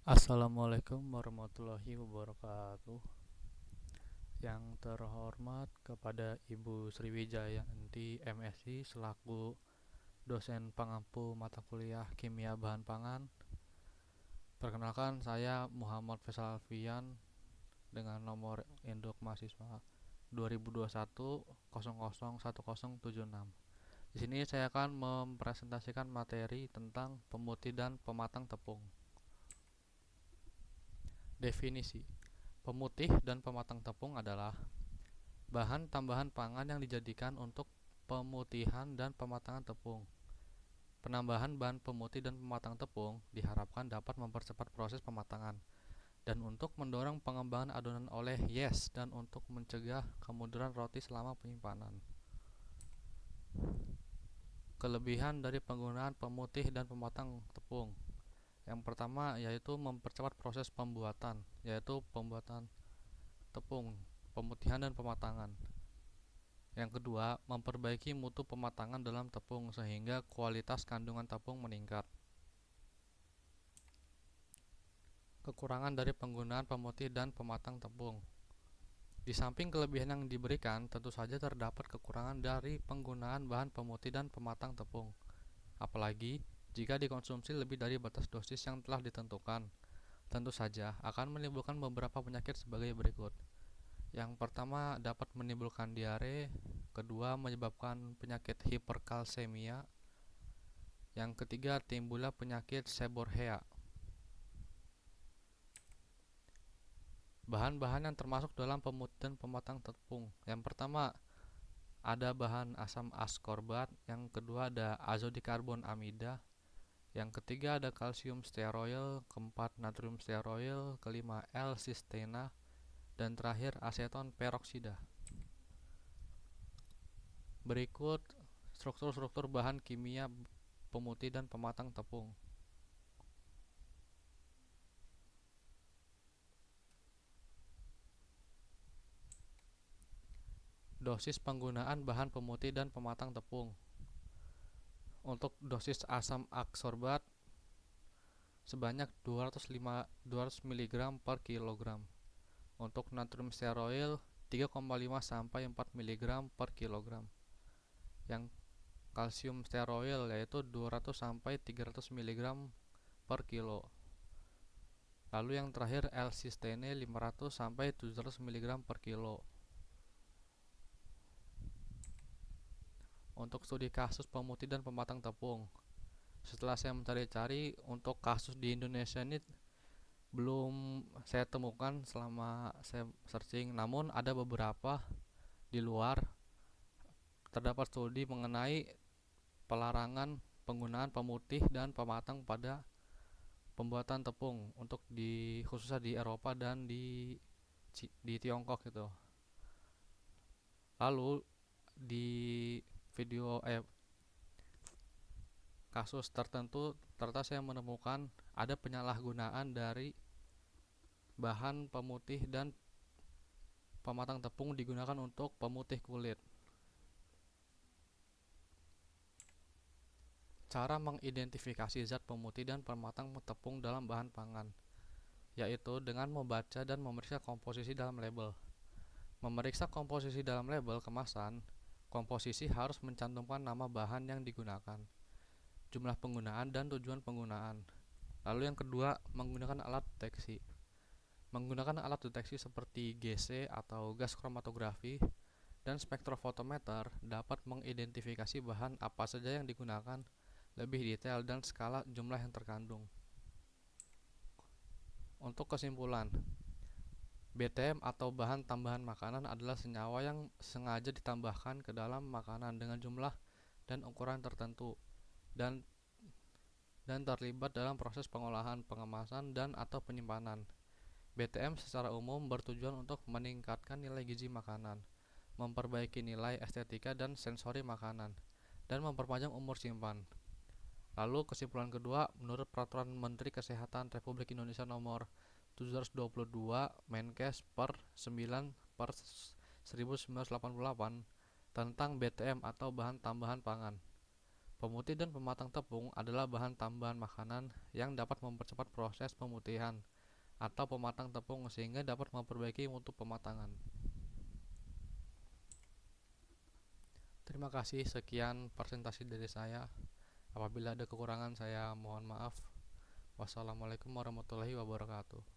Assalamualaikum warahmatullahi wabarakatuh. Yang terhormat kepada Ibu Sriwijayanti MSI selaku dosen pengampu mata kuliah Kimia Bahan Pangan. Perkenalkan, saya Muhammad Faisal Alfian dengan nomor induk mahasiswa 2021 001076. Di sini saya akan mempresentasikan materi tentang pemutih dan pematang tepung. Definisi: pemutih dan pematang tepung adalah bahan tambahan pangan yang dijadikan untuk pemutihan dan pematangan tepung. Penambahan bahan pemutih dan pematang tepung diharapkan dapat mempercepat proses pematangan dan untuk mendorong pengembangan adonan oleh yeast dan untuk mencegah kemunduran roti selama penyimpanan. Kelebihan dari penggunaan pemutih dan pematang tepung: yang pertama yaitu mempercepat proses pembuatan, yaitu pembuatan tepung, pemutihan dan pematangan. Yang kedua, memperbaiki mutu pematangan dalam tepung sehingga kualitas kandungan tepung meningkat. Kekurangan dari penggunaan pemutih dan pematang tepung: di samping kelebihan yang diberikan, tentu saja terdapat kekurangan dari penggunaan bahan pemutih dan pematang tepung, apalagi jika dikonsumsi lebih dari batas dosis yang telah ditentukan. Tentu saja akan menimbulkan beberapa penyakit sebagai berikut. Yang pertama, dapat menimbulkan diare. Kedua, menyebabkan penyakit hiperkalsemia. Yang ketiga, timbulnya penyakit seborrhea. Bahan-bahan yang termasuk dalam pemutih dan pematang tepung: yang pertama, ada bahan asam askorbat. Yang kedua, ada azodikarbonamida. Yang ketiga, ada kalsium stearoyl. Keempat, natrium stearoyl. Kelima, L-cistena. Dan terakhir, aseton peroksida. Berikut struktur-struktur bahan kimia pemutih dan pematang tepung. Dosis penggunaan bahan pemutih dan pematang tepung: untuk dosis asam askorbat sebanyak 200 mg per kilogram. Untuk natrium stearoyl 3,5 sampai 4 mg per kilogram. Yang kalsium stearoyl yaitu 200 sampai 300 mg per kilo. Lalu yang terakhir L-cistine 500 sampai 700 mg per kilo. Untuk studi kasus pemutih dan pematang tepung, setelah saya mencari-cari, untuk kasus di Indonesia ini belum saya temukan selama saya searching, namun ada beberapa di luar. Terdapat studi mengenai pelarangan penggunaan pemutih dan pematang pada pembuatan tepung untuk khususnya di Eropa dan di Tiongkok gitu. Lalu di video kasus tertentu ternyata saya menemukan ada penyalahgunaan dari bahan pemutih dan pematang tepung digunakan untuk pemutih kulit. Cara mengidentifikasi zat pemutih dan pematang tepung dalam bahan pangan, yaitu dengan membaca dan memeriksa komposisi dalam label. Memeriksa komposisi dalam label kemasan, komposisi harus mencantumkan nama bahan yang digunakan, jumlah penggunaan, dan tujuan penggunaan. Lalu yang kedua, menggunakan alat deteksi. Menggunakan alat deteksi seperti GC atau gas kromatografi dan spektrofotometer dapat mengidentifikasi bahan apa saja yang digunakan lebih detail dan skala jumlah yang terkandung. Untuk kesimpulan, BTM atau bahan tambahan makanan adalah senyawa yang sengaja ditambahkan ke dalam makanan dengan jumlah dan ukuran tertentu dan terlibat dalam proses pengolahan, pengemasan, dan atau penyimpanan. BTM secara umum bertujuan untuk meningkatkan nilai gizi makanan, memperbaiki nilai estetika dan sensori makanan, dan memperpanjang umur simpan. Lalu kesimpulan kedua, menurut Peraturan Menteri Kesehatan Republik Indonesia Nomor 722 Menkes per 9 per 1988 tentang BTM atau bahan tambahan pangan, Pemutih dan pematang tepung adalah bahan tambahan makanan yang dapat mempercepat proses pemutihan atau pematang tepung sehingga dapat memperbaiki mutu pematangan. Terima kasih, sekian presentasi dari saya. Apabila ada kekurangan, saya mohon maaf. Wassalamualaikum warahmatullahi wabarakatuh.